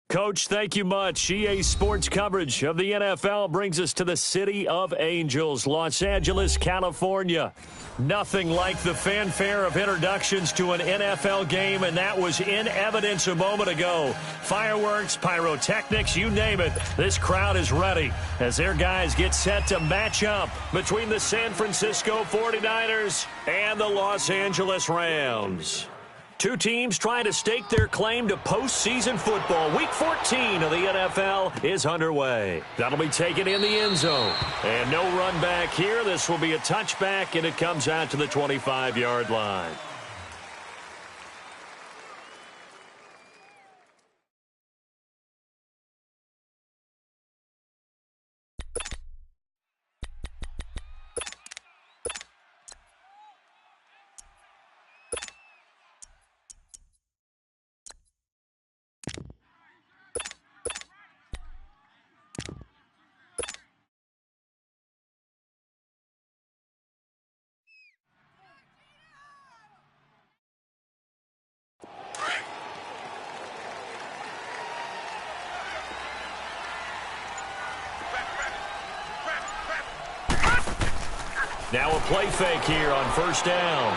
Coach, thank you much. EA Sports coverage of the NFL brings us to the City of Angels, Los Angeles, California. Nothing like the fanfare of introductions to an NFL game, and that was in evidence a moment ago. Fireworks, pyrotechnics, you name it. This crowd is ready as their guys get set to match up between the San Francisco 49ers and the Los Angeles Rams. Two teams trying to stake their claim to postseason football. Week 14 of the NFL is underway. That'll be taken in the end zone. And no run back here. This will be a touchback, and it comes out to the 25-yard line. Now a play fake here on first down.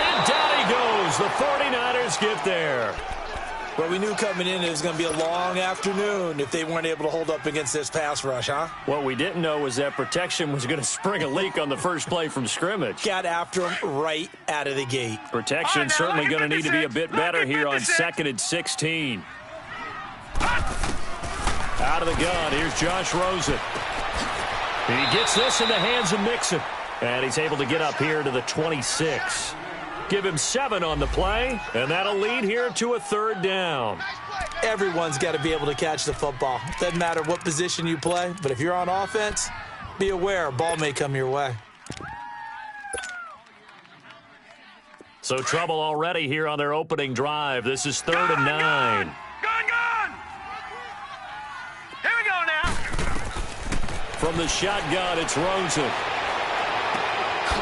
And down he goes. The 49ers get there. Well, we knew coming in it was going to be a long afternoon if they weren't able to hold up against this pass rush, huh? What we didn't know was that protection was going to spring a leak on the first play from scrimmage. Got after him right out of the gate. Protection certainly going to need to be a bit better here on 2nd and 16. Out of the gun, here's Josh Rosen. He gets this in the hands of Mixon. And he's able to get up here to the 26. Give him 7 on the play, and that'll lead here to a 3rd down. Everyone's got to be able to catch the football. Doesn't matter what position you play, but if you're on offense, be aware a ball may come your way. So trouble already here on their opening drive. This is 3rd and 9. From the shotgun, it's Rosen.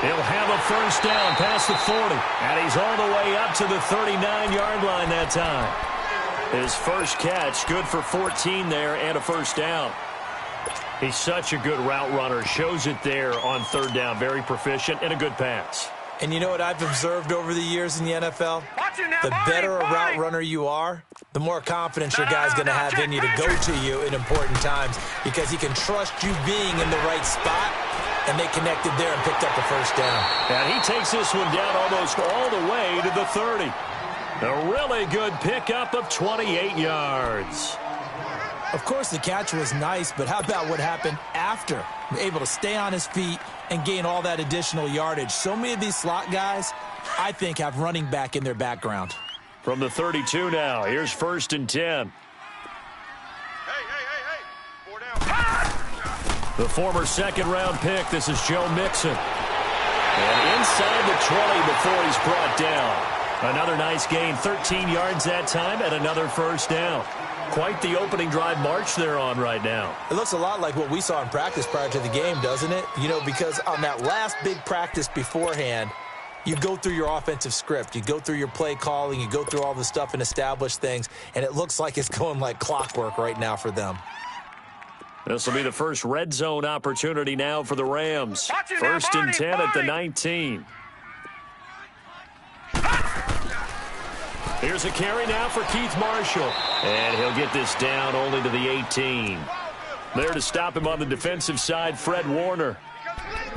He'll have a first down past the 40. And he's all the way up to the 39-yard line that time. His first catch, good for 14 there and a first down. He's such a good route runner. Shows it there on 3rd down. Very proficient and a good pass. And you know what I've observed over the years in the NFL? The better a route runner you are, the more confidence your guy's going to have in you to go to you in important times because he can trust you being in the right spot, and they connected there and picked up the first down. And he takes this one down almost all the way to the 30. A really good pickup of 28 yards. Of course, the catch was nice, but how about what happened after? Able to stay on his feet and gain all that additional yardage. So many of these slot guys, I think, have running back in their background. From the 32 now, here's 1st and 10. Hey. 4 down. The former 2nd-round pick, this is Joe Mixon. And inside the 20 before he's brought down. Another nice gain, 13 yards that time, and another first down. Quite the opening drive march they're on right now. It looks a lot like what we saw in practice prior to the game, doesn't it? You know, because on that last big practice beforehand, you go through your offensive script. You go through your play calling. You go through all the stuff and establish things. And it looks like it's going like clockwork right now for them. This will be the first red zone opportunity now for the Rams. 1st and 10 at the 19. Here's a carry now for Keith Marshall. And he'll get this down only to the 18. There to stop him on the defensive side, Fred Warner.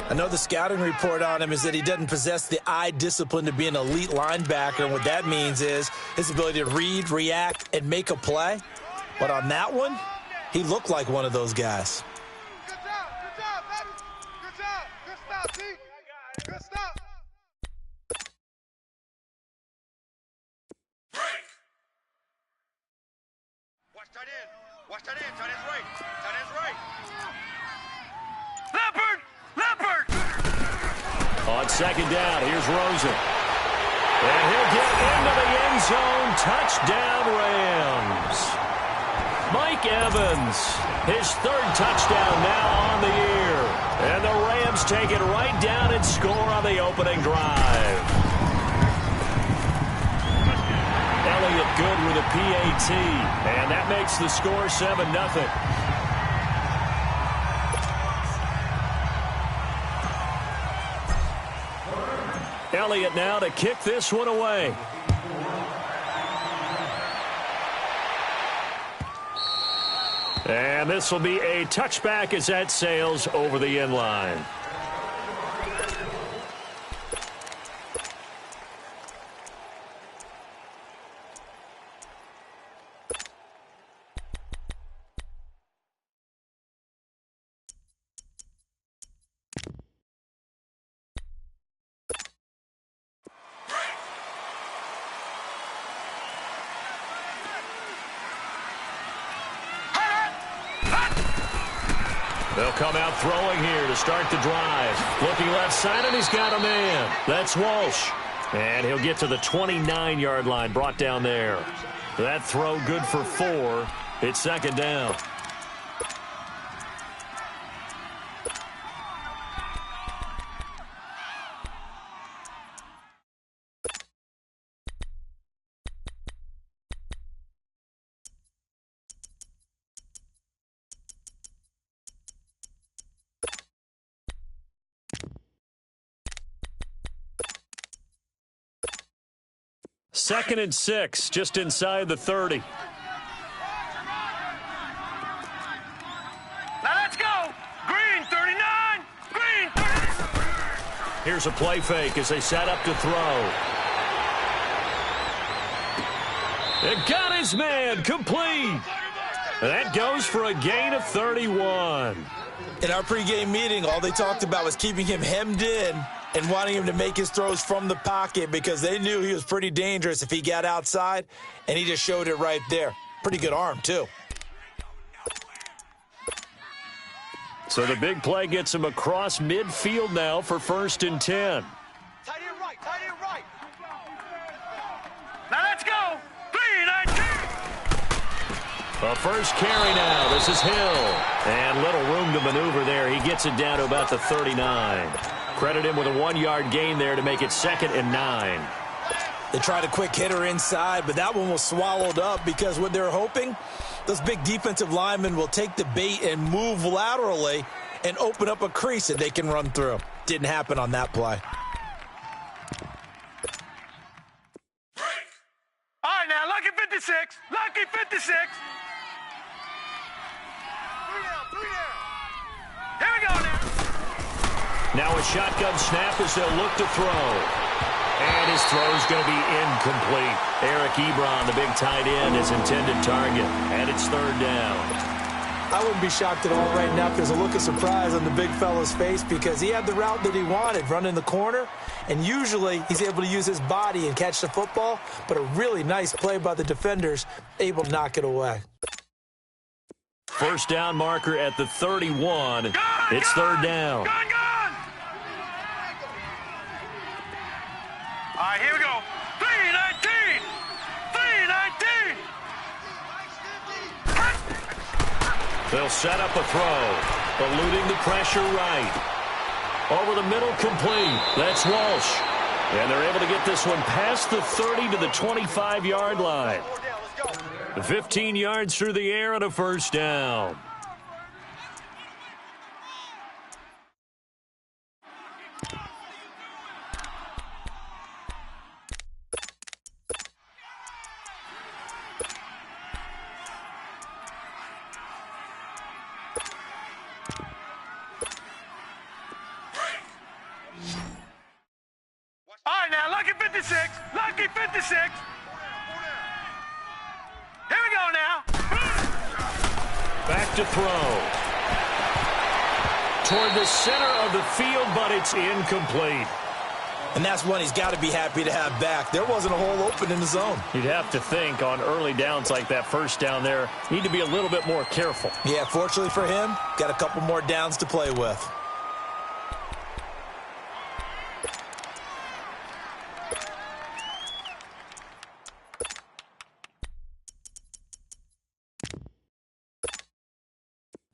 I know the scouting report on him is that he doesn't possess the eye discipline to be an elite linebacker. And what that means is his ability to read, react, and make a play. But on that one, he looked like one of those guys. Good job, baby. Good job. Good stop, T. Good stop. Watch that in. Tight end's right. Tight end's right. Leopard! On 2nd down, here's Rosen. And he'll get into the end zone. Touchdown, Rams. Mike Evans, his 3rd touchdown now on the year. And the Rams take it right down and score on the opening drive. good with a PAT, and that makes the score 7-0. Elliott now to kick this one away. And this will be a touchback as that sails over the end line. They'll come out throwing here to start the drive. Looking left side, and he's got a man. That's Walsh. And he'll get to the 29-yard line, brought down there. That throw good for 4. It's second down. Second and 6, just inside the 30. Now let's go. Green 39. Green 39. Here's a play fake as they set up to throw. It got his man complete. That goes for a gain of 31. In our pregame meeting, all they talked about was keeping him hemmed in and wanting him to make his throws from the pocket because they knew he was pretty dangerous if he got outside, and he just showed it right there. Pretty good arm, too. So the big play gets him across midfield now for 1st and 10. Tight end right. Tight end right. Now let's go. 3-19. A first carry now. This is Hill. And little room to maneuver there. He gets it down to about the 39. Credit him with a 1-yard gain there to make it 2nd and 9. They tried a quick hitter inside, but that one was swallowed up because what they're hoping, those big defensive linemen will take the bait and move laterally and open up a crease that they can run through. Didn't happen on that play. All right, now, lucky 56. Lucky 56. 3 down, 3 down. Here we go now. Now a shotgun snap as they'll look to throw. And his throw is going to be incomplete. Eric Ebron, the big tight end, his intended target. And it's 3rd down. I wouldn't be shocked at all right now if there's a look of surprise on the big fella's face because he had the route that he wanted, running the corner. And usually he's able to use his body and catch the football. But a really nice play by the defenders, able to knock it away. First down marker at the 31. It's 3rd down. Gone. All right, here we go. 3-19. 3-19. They'll set up a throw. Eluding the pressure right. Over the middle, complete. That's Walsh. And they're able to get this one past the 30 to the 25-yard line. 15 yards through the air and a first down. All right, now, lucky 56. Lucky 56. Here we go now. Back to throw. Toward the center of the field, but it's incomplete. And that's one he's got to be happy to have back. There wasn't a hole open in the zone. You'd have to think on early downs like that first down there, need to be a little bit more careful. Yeah, fortunately for him, got a couple more downs to play with.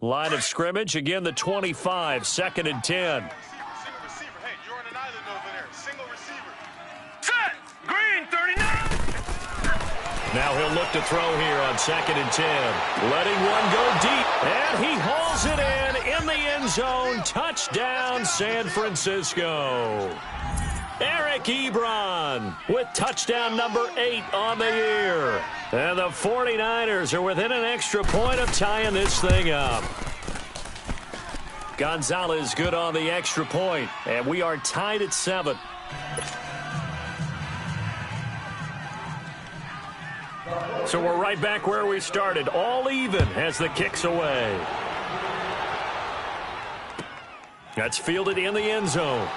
Line of scrimmage, again the 25, 2nd and 10. Single receiver. Hey, you're on an island over there. Single receiver. Set. Green 39. Now he'll look to throw here on 2nd and 10. Letting one go deep, and he hauls it in the end zone. Touchdown, San Francisco. Eric Ebron with touchdown number 8 on the year. And the 49ers are within an extra point of tying this thing up. Gonzalez good on the extra point, and we are tied at 7. So we're right back where we started, all even as the kick's away. That's fielded in the end zone.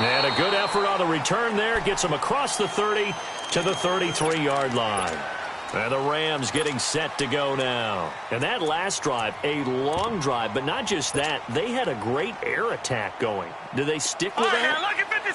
And a good effort on the return there. Gets him across the 30 to the 33-yard line. And the Rams getting set to go now. And that last drive, a long drive, but not just that. They had a great air attack going. Do they stick with that?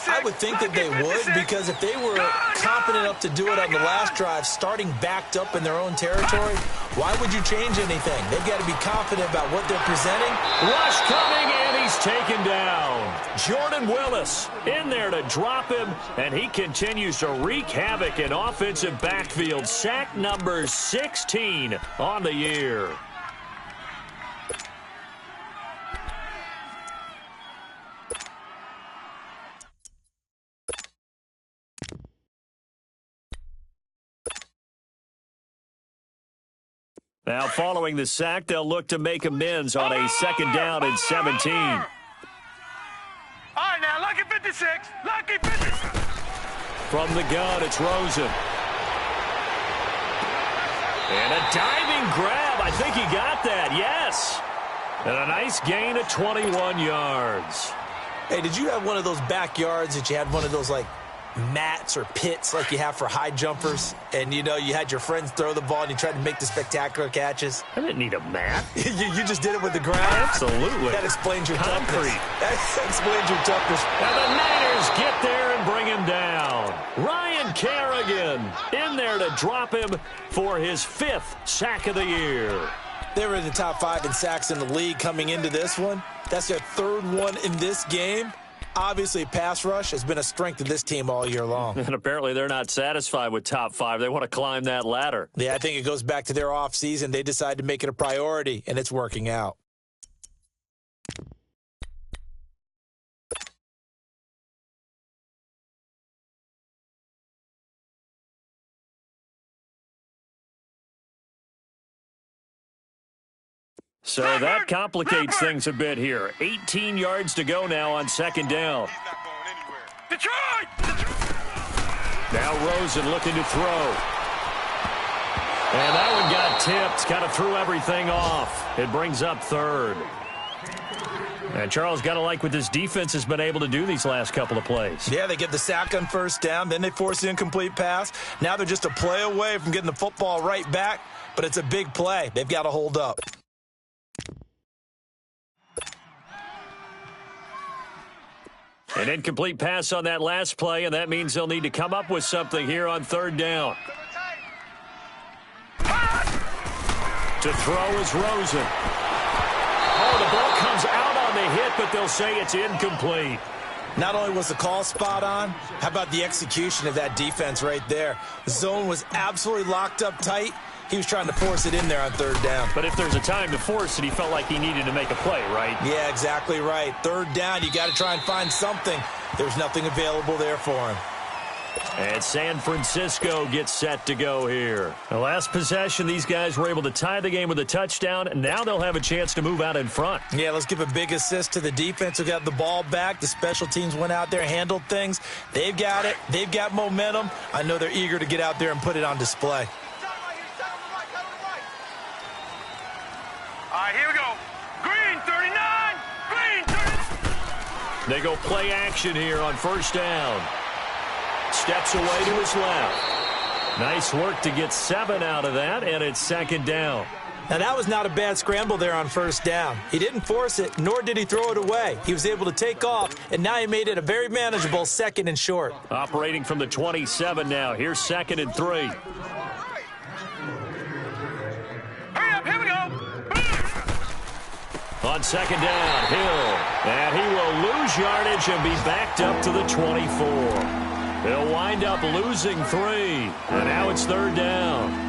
I would think that they would, because if they were confident enough to do it on the last drive, starting backed up in their own territory, why would you change anything? They've got to be confident about what they're presenting. Rush coming, and he's taken down. Jordan Willis in there to drop him, and he continues to wreak havoc in offensive backfield. Sack number 16 on the year. Now, following the sack, they'll look to make amends on a 2nd down and 17. All right, now, lucky 56. Lucky 56. From the gun, it's Rosen. And a diving grab. I think he got that, yes. And a nice gain of 21 yards. Hey, did you have one of those backyards that you had one of those, like, mats or pits like you have for high jumpers, and you had your friends throw the ball and you tried to make the spectacular catches? I didn't need a mat. you just did it with the ground? Absolutely. That explains your concrete. That explains your toughness. And the Niners get there and bring him down. Ryan Kerrigan in there to drop him for his 5th sack of the year. They were in the top 5 in sacks in the league coming into this one. That's their 3rd one in this game. Obviously, pass rush has been a strength of this team all year long. And apparently they're not satisfied with top 5. They want to climb that ladder. Yeah, I think it goes back to their offseason. They decided to make it a priority, and it's working out. So that complicates things a bit here. 18 yards to go now on 2nd down. Detroit! Now Rosen looking to throw. And that one got tipped. Kind of threw everything off. It brings up 3rd. And Charles, got to like what this defense has been able to do these last couple of plays. Yeah, they get the sack on 1st down. Then they force the incomplete pass. Now they're just a play away from getting the football right back. But it's a big play. They've got to hold up. An incomplete pass on that last play, and that means they'll need to come up with something here on 3rd down. To throw is Rosen. Oh, the ball comes out on the hit, but they'll say it's incomplete. Not only was the call spot on, how about the execution of that defense right there? The zone was absolutely locked up tight. He was trying to force it in there on 3rd down. But if there's a time to force it, he felt like he needed to make a play, right? Yeah, exactly right. 3rd down, you got to try and find something. There's nothing available there for him. And San Francisco gets set to go here. The last possession, these guys were able to tie the game with a touchdown, and now they'll have a chance to move out in front. Yeah, let's give a big assist to the defense who got the ball back. The special teams went out there, handled things. They've got it. They've got momentum. I know they're eager to get out there and put it on display. All right, here we go. Green 39. Green 39. They go play action here on 1st down. Steps away to his left. Nice work to get 7 out of that, and it's 2nd down. Now, that was not a bad scramble there on 1st down. He didn't force it, nor did he throw it away. He was able to take off, and now he made it a very manageable 2nd and short. Operating from the 27 now. Here's 2nd and 3. Hurry up, here we go. On second down, Hill. And he will lose yardage and be backed up to the 24. They'll wind up losing 3. And now it's third down.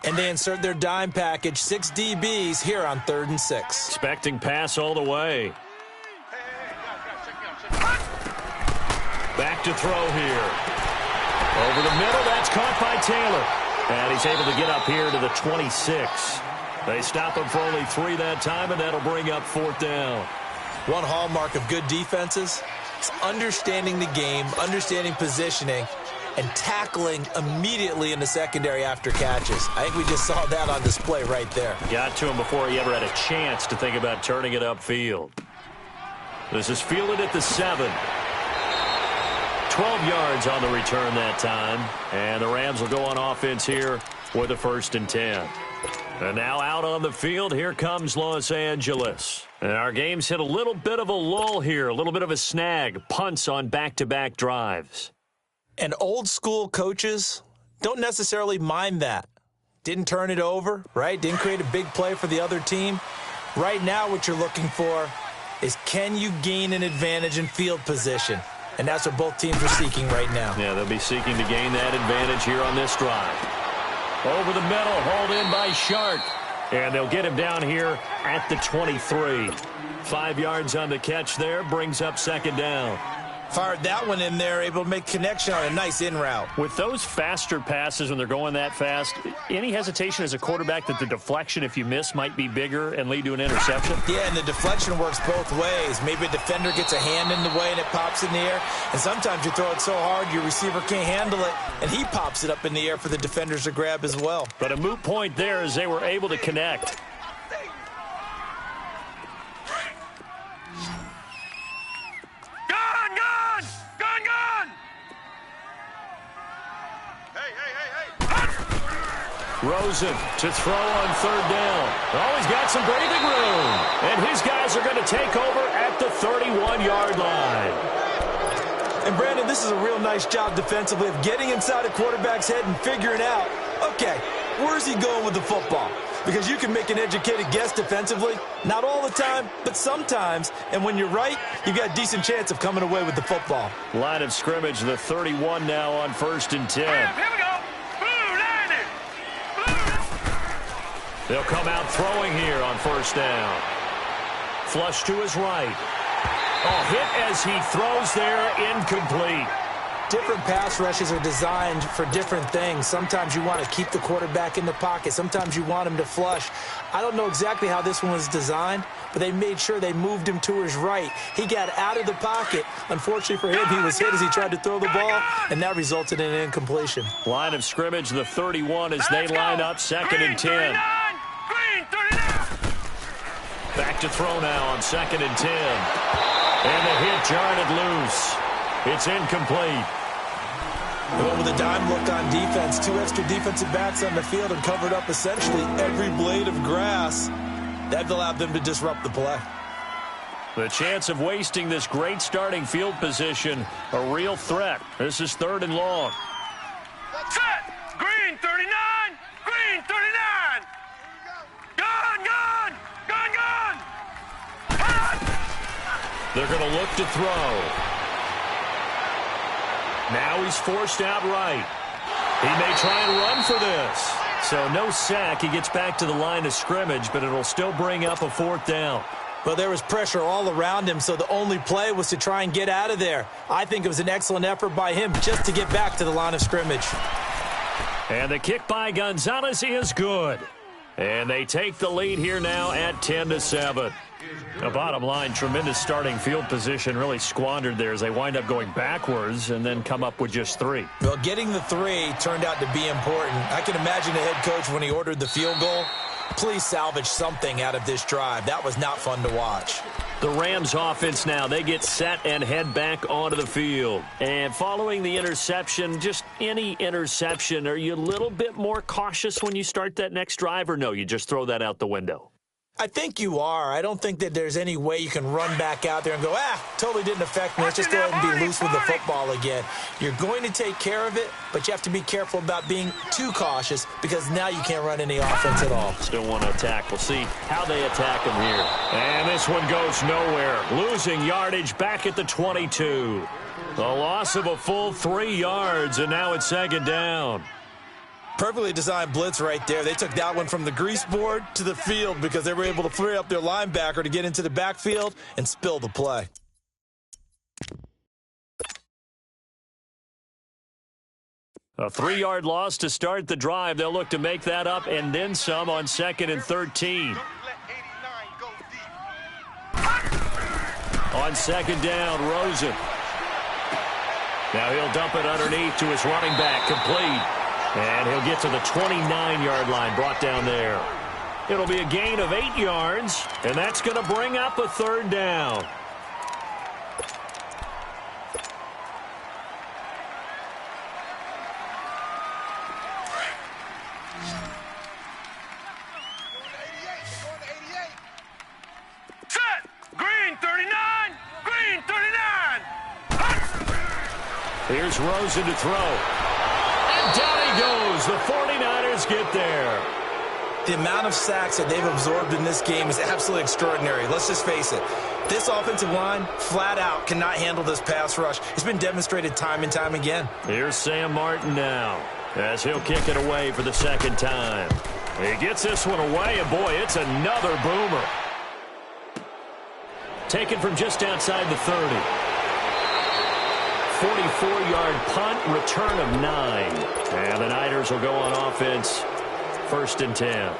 And they insert their dime package, 6 DBs here on 3rd and 6. Expecting pass all the way. Back to throw here. Over the middle, that's caught by Taylor. And he's able to get up here to the 26. They stop him for only 3 that time, and that'll bring up 4th down. One hallmark of good defenses is understanding the game, understanding positioning, and tackling immediately in the secondary after catches. I think we just saw that on display right there. Got to him before he ever had a chance to think about turning it upfield. This is fielded at the 7. 12 yards on the return that time. And the Rams will go on offense here with a 1st and 10. And now out on the field, here comes Los Angeles. And our game's hit a little bit of a lull here, a little bit of a snag. Punts on back-to-back drives. And old-school coaches don't necessarily mind that. Didn't turn it over, right? Didn't create a big play for the other team. Right now what you're looking for is, can you gain an advantage in field position? And that's what both teams are seeking right now. Yeah, they'll be seeking to gain that advantage here on this drive. Over the middle, hauled in by Shark. And they'll get him down here at the 23. 5 yards on the catch there, brings up 2nd down. Fired that one in there, able to make connection on a nice in route. With those faster passes when they're going that fast, any hesitation as a quarterback that the deflection, if you miss, might be bigger and lead to an interception? Yeah, and the deflection works both ways. Maybe a defender gets a hand in the way and it pops in the air. And sometimes you throw it so hard your receiver can't handle it, and he pops it up in the air for the defenders to grab as well. But a moot point there as they were able to connect. Rosen to throw on 3rd down. Oh, he's got some breathing room. And his guys are going to take over at the 31-yard line. And, Brandon, this is a real nice job defensively of getting inside a quarterback's head and figuring out, okay, where's he going with the football? Because you can make an educated guess defensively. Not all the time, but sometimes. And when you're right, you've got a decent chance of coming away with the football. Line of scrimmage, the 31 now on 1st and 10. Here we go. They'll come out throwing here on 1st down. Flush to his right. Oh, hit as he throws there, incomplete. Different pass rushes are designed for different things. Sometimes you want to keep the quarterback in the pocket. Sometimes you want him to flush. I don't know exactly how this one was designed, but they made sure they moved him to his right. He got out of the pocket. Unfortunately for him, he was hit as he tried to throw the ball, and that resulted in an incompletion. Line of scrimmage, the 31 as they line up 2nd and 10. Back to throw now on 2nd and 10. And the hit jarred it loose. It's incomplete. The one with a dime look on defense. 2 extra defensive backs on the field and covered up essentially every blade of grass. That allowed them to disrupt the play. The chance of wasting this great starting field position, a real threat. This is 3rd and long. Set! Green 39! Green 39! Gone! Gone! Gone! Gone! They're going to look to throw. Now he's forced out right. He may try and run for this. So no sack. He gets back to the line of scrimmage, but it'll still bring up a 4th down. Well, there was pressure all around him, so the only play was to try and get out of there. I think it was an excellent effort by him just to get back to the line of scrimmage. And the kick by Gonzalez is good. And they take the lead here now at 10-7. The bottom line, tremendous starting field position, really squandered there as they wind up going backwards and then come up with just 3. Well, getting the 3 turned out to be important. I can imagine the head coach when he ordered the field goal. Please salvage something out of this drive. That was not fun to watch. The Rams offense now, they get set and head back onto the field. And following the interception, just any interception, are you a little bit more cautious when you start that next drive, or no, you just throw that out the window? I think you are. I don't think that there's any way you can run back out there and go, totally didn't affect me. Let's just go ahead and be loose with the football again. You're going to take care of it, but you have to be careful about being too cautious because now you can't run any offense at all. Still want to attack. We'll see how they attack him here. And this one goes nowhere. Losing yardage back at the 22. The loss of a full 3 yards, and now it's second down. Perfectly designed blitz right there. They took that one from the grease board to the field because they were able to free up their linebacker to get into the backfield and spill the play. A 3-yard loss to start the drive. They'll look to make that up and then some on 2nd and 13. On 2nd down, Rosen. Now he'll dump it underneath to his running back, complete. And he'll get to the 29-yard line, brought down there. It'll be a gain of 8 yards, and that's going to bring up a 3rd down. Set! Green 39! Green 39! Here's Rosen to throw. Down he goes. The 49ers get there. The amount of sacks that they've absorbed in this game is absolutely extraordinary. Let's just face it. This offensive line, flat out, cannot handle this pass rush. It's been demonstrated time and time again. Here's Sam Martin now as he'll kick it away for the 2nd time. He gets this one away, and boy, it's another boomer. Taken from just outside the 30. 44-yard punt, return of 9. And the Niners will go on offense, 1st and 10.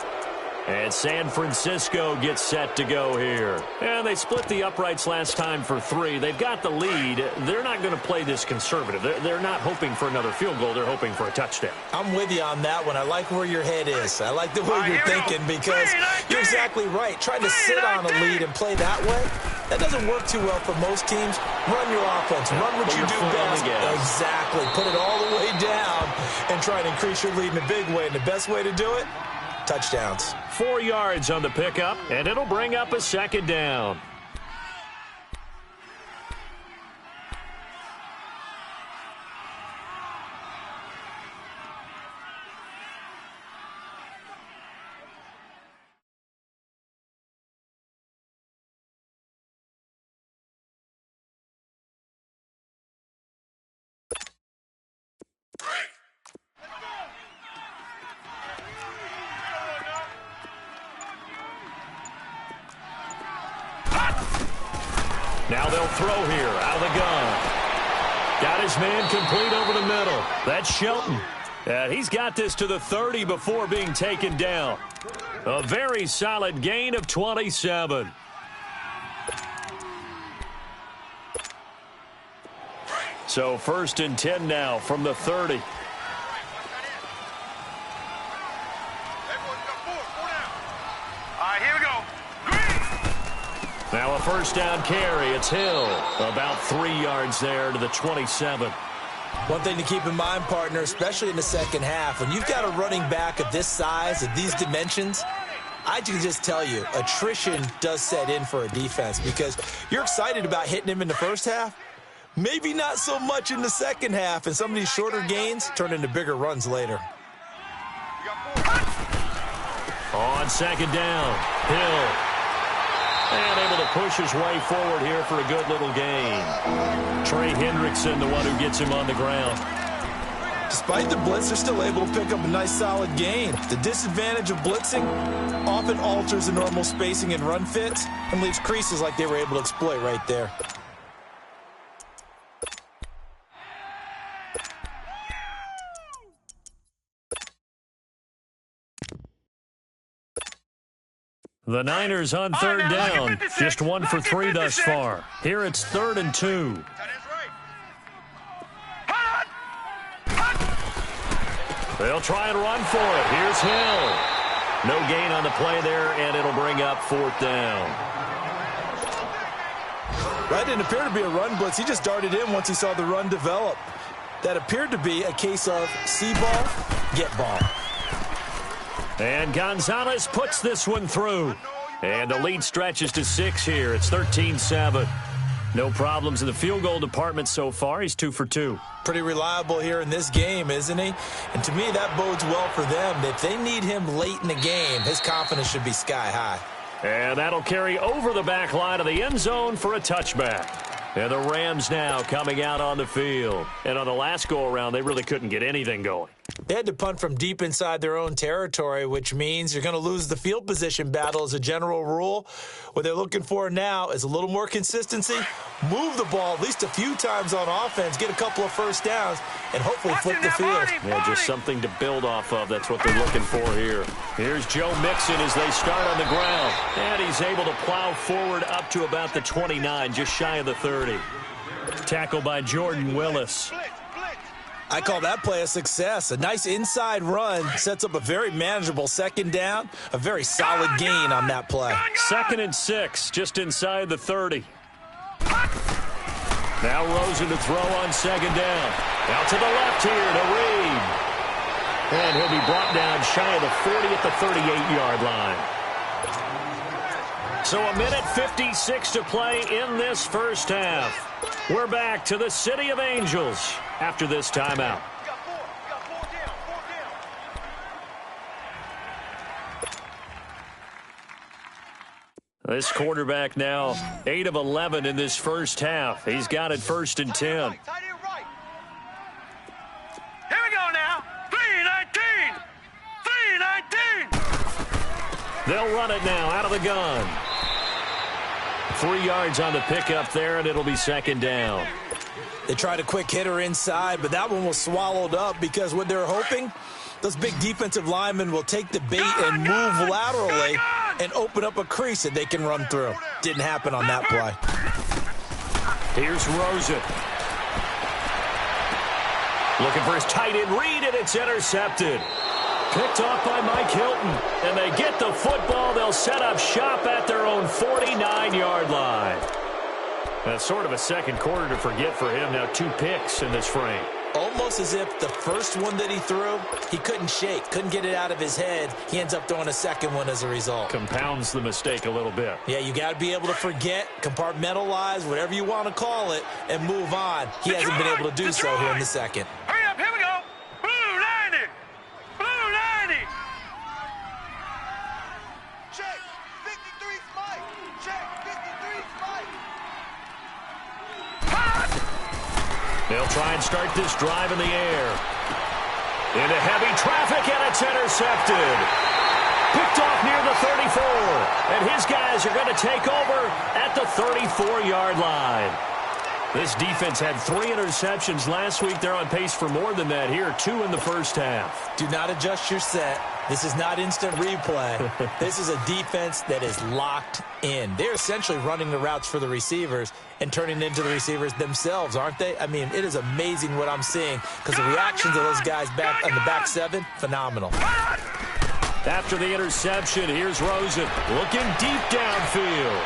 And San Francisco gets set to go here. And they split the uprights last time for 3. They've got the lead. They're not going to play this conservative. They're not hoping for another field goal. They're hoping for a touchdown. I'm with you on that one. I like where your head is. I like the way you're thinking because you're exactly right. Trying to sit on a lead and play that way, that doesn't work too well for most teams. Run your offense. Run what you do best. Exactly. Put it all the way down and try and increase your lead in a big way. And the best way to do it, touchdowns. 4 yards on the pickup, and it'll bring up a 2nd down. Now they'll throw here out of the gun. Got his man complete over the middle. That's Shelton. And he's got this to the 30 before being taken down. A very solid gain of 27. So 1st and 10 now from the 30. Now a 1st down carry. It's Hill. About 3 yards there to the 27. One thing to keep in mind, partner, especially in the second half, when you've got a running back of this size, of these dimensions, I can just tell you, attrition does set in for a defense because you're excited about hitting him in the first half. Maybe not so much in the second half, and some of these shorter gains turn into bigger runs later. On 2nd down, Hill. And able to push his way forward here for a good little gain. Trey Hendrickson, the one who gets him on the ground. Despite the blitz, they're still able to pick up a nice solid gain. The disadvantage of blitzing often alters the normal spacing and run fits and leaves creases like they were able to exploit right there. The Niners on 3rd down. Just 1 for 3 thus far. Here it's 3rd and 2. They'll try and run for it. Here's Hill. No gain on the play there, and it'll bring up 4th down. That didn't appear to be a run blitz. He just darted in once he saw the run develop. That appeared to be a case of see ball, get ball. And Gonzalez puts this one through. And the lead stretches to 6 here. It's 13-7. No problems in the field goal department so far. He's 2 for 2. Pretty reliable here in this game, isn't he? And to me, that bodes well for them. If they need him late in the game, his confidence should be sky high. And that'll carry over the back line of the end zone for a touchback. And the Rams now coming out on the field. And on the last go-around, they really couldn't get anything going. They had to punt from deep inside their own territory, which means you're going to lose the field position battle as a general rule. What they're looking for now is a little more consistency, move the ball at least a few times on offense, get a couple of first downs, and hopefully flip the field. Yeah, just something to build off of. That's what they're looking for here. Here's Joe Mixon as they start on the ground. And he's able to plow forward up to about the 29, just shy of the 30. Tackled by Jordan Willis. I call that play a success. A nice inside run sets up a very manageable second down. A very solid gain on that play. 2nd and 6, just inside the 30. Now Rosen to throw on 2nd down. Out to the left here to Reed. And he'll be brought down shy of the 40 at the 38-yard line. So a minute 56 to play in this first half. We're back to the City of Angels after this timeout. This quarterback now 8 of 11 in this first half. He's got it 1st and 10. Here we go now. 3-19. 3-19. They'll run it now out of the gun. 3 yards on the pickup there, and it'll be 2nd down. They tried a quick hitter inside, but that one was swallowed up because what they're hoping, those big defensive linemen will take the bait and move laterally and open up a crease that they can run through. Didn't happen on that play. Here's Rosen. Looking for his tight end read, and it's intercepted. Picked off by Mike Hilton. And they get the football. They'll set up shop at their own 49-yard line. That's sort of a second quarter to forget for him. Now 2 picks in this frame. Almost as if the first one that he threw, he couldn't shake, couldn't get it out of his head. He ends up throwing a second one as a result. Compounds the mistake a little bit. Yeah, you got to be able to forget, compartmentalize, whatever you want to call it, and move on. He hasn't been able to do so here in the second. Hurry up, here we go. Blue 90. Blue 90. Check. 53 Mike. Check. 53 Mike. They'll try and start this drive in the air. Into heavy traffic, and it's intercepted. Picked off near the 34. And his guys are going to take over at the 34-yard line. This defense had 3 interceptions last week. They're on pace for more than that here. 2 in the first half. Do not adjust your set. This is not instant replay. This is a defense that is locked in. They're essentially running the routes for the receivers and turning into the receivers themselves, aren't they? I mean, it is amazing what I'm seeing because the reactions of those guys back on the back 7, phenomenal. After the interception, here's Rosen looking deep downfield.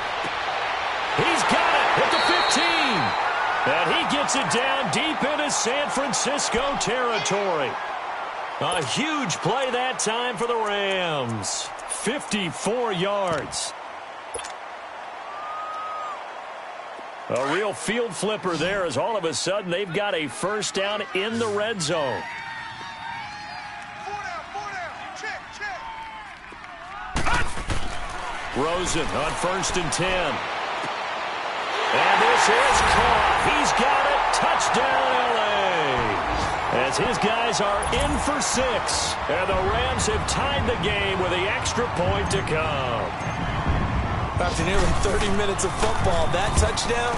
He's got it at the 15. And he gets it down deep into San Francisco territory. A huge play that time for the Rams. 54 yards. A real field flipper there as all of a sudden they've got a first down in the red zone. 4 down. Check. Rosen on 1st and 10. And this is caught. He's got it. Touchdown, L.A. As his guys are in for 6. And the Rams have tied the game with the extra point to come. After nearly 30 minutes of football, that touchdown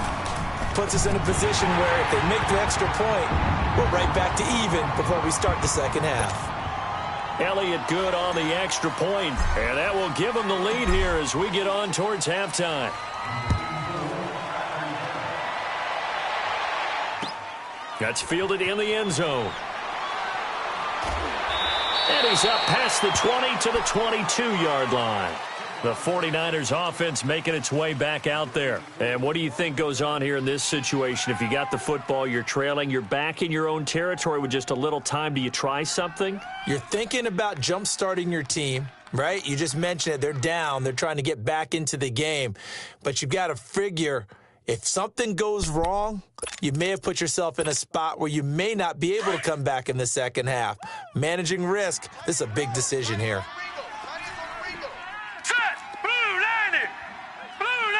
puts us in a position where if they make the extra point, we're right back to even before we start the second half. Elliott good on the extra point, and that will give them the lead here as we get on towards halftime. That's fielded in the end zone. And he's up past the 20 to the 22-yard line. The 49ers offense making its way back out there. And what do you think goes on here in this situation? If you got the football, you're trailing, you're back in your own territory with just a little time. Do you try something? You're thinking about jump-starting your team. Right? You just mentioned it. They're down. They're trying to get back into the game. But you've got to figure if something goes wrong, you may have put yourself in a spot where you may not be able to come back in the second half. Managing risk, this is a big decision here. Set! Blue 90! Blue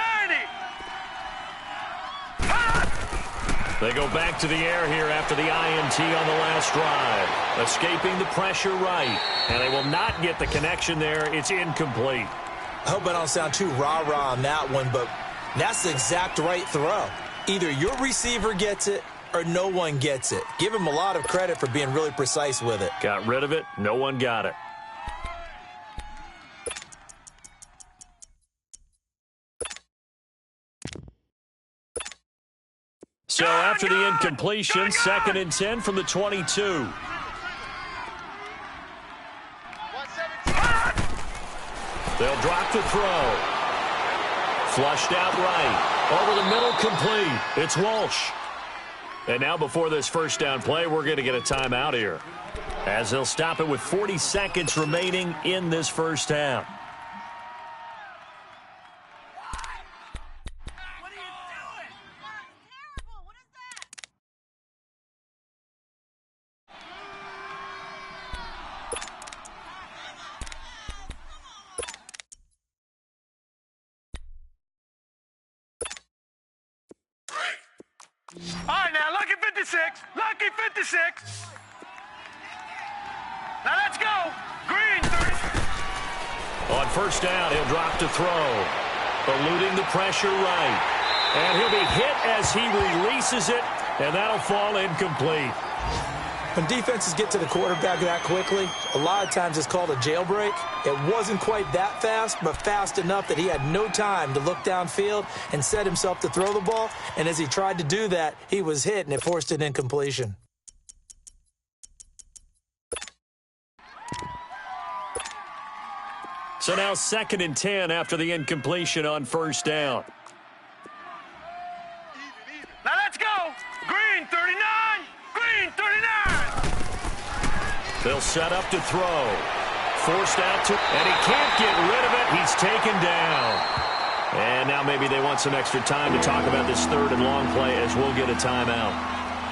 90! They go back to the air here after the INT on the last drive. Escaping the pressure right. And they will not get the connection there. It's incomplete. I hope I don't sound too rah-rah on that one, but that's the exact right throw. Either your receiver gets it or no one gets it. Give him a lot of credit for being really precise with it. Got rid of it. No one got it. So after the incompletion, 2nd and 10 from the 22. They'll drop the throw. Flushed out right. Over the middle, complete. It's Walsh. And now before this first down play, we're going to get a timeout here, as they'll stop it with 40 seconds remaining in this first half. All right, now, lucky 56. Lucky 56. Now, let's go. Green 30. On first down, he'll drop to throw. Eluding the pressure right. And he'll be hit as he releases it, and that'll fall incomplete. When defenses get to the quarterback that quickly, a lot of times it's called a jailbreak. It wasn't quite that fast, but fast enough that he had no time to look downfield and set himself to throw the ball. And as he tried to do that, he was hit, and it forced an incompletion. So now 2nd and 10 after the incompletion on first down. Now, let's go. Green 39. Green 39. They'll set up to throw. Forced out to, and he can't get rid of it. He's taken down. And now maybe they want some extra time to talk about this 3rd and long play, as we'll get a timeout,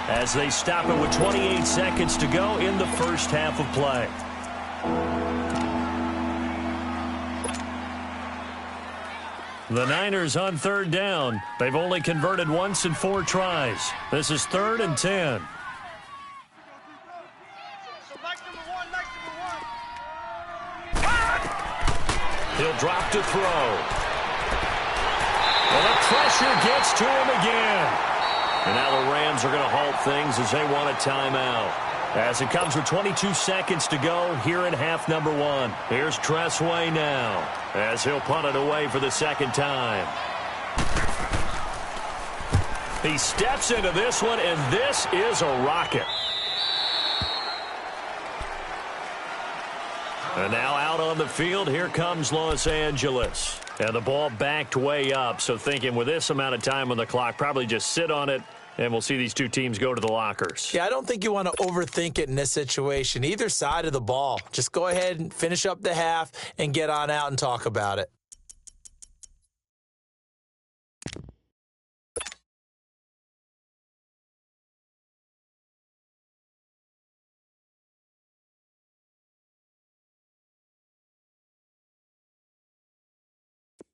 as they stop it with 28 seconds to go in the first half of play. The Niners on 3rd down. They've only converted once in 4 tries. This is 3rd and 10. He'll drop to throw. Well, the pressure gets to him again. And now the Rams are going to halt things as they want a timeout, as it comes with 22 seconds to go here in half number 1. Here's Tressway now, as he'll punt it away for the 2nd time. He steps into this one, and this is a rocket. And now out on the field, here comes Los Angeles. And the ball backed way up, so thinking with this amount of time on the clock, probably just sit on it, and we'll see these two teams go to the lockers. Yeah, I don't think you want to overthink it in this situation. Either side of the ball. Just go ahead and finish up the half and get on out and talk about it.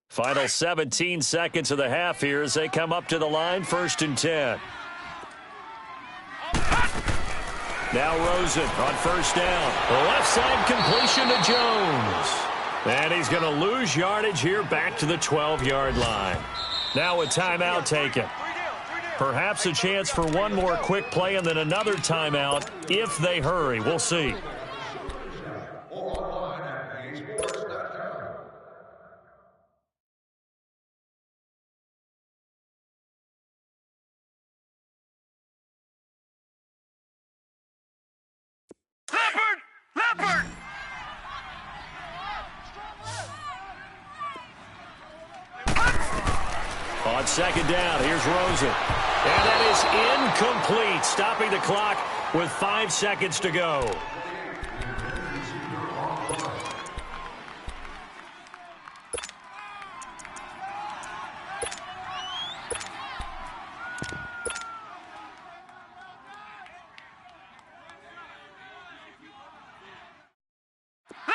Final 17 seconds of the half here as they come up to the line, 1st and 10. Now Rosen on first down. The left side completion to Jones. And he's going to lose yardage here back to the 12-yard line. Now a timeout taken. Perhaps a chance for one more quick play and then another timeout if they hurry. We'll see. Leopard! On 2nd down, here's Rosen. And that is incomplete, stopping the clock with 5 seconds to go.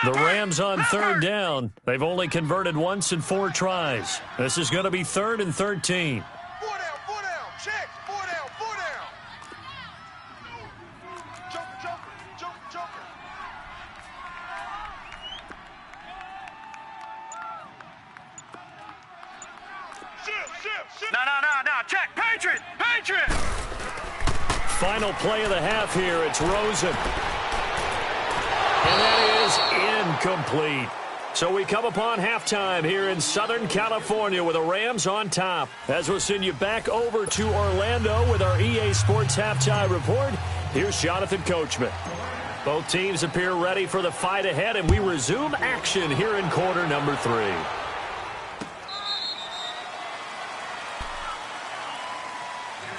The Rams on third down. They've only converted once in 4 tries. This is going to be 3rd and 13. 4 down, 4 down. Check. 4 down, 4 down. Joker. Ship. No. Check. Patriot. Final play of the half here. It's Rosen. And that is incomplete. So we come upon halftime here in Southern California with the Rams on top. As we'll send you back over to Orlando with our EA Sports Halftime Report, here's Jonathan Coachman. Both teams appear ready for the fight ahead, and we resume action here in quarter number 3.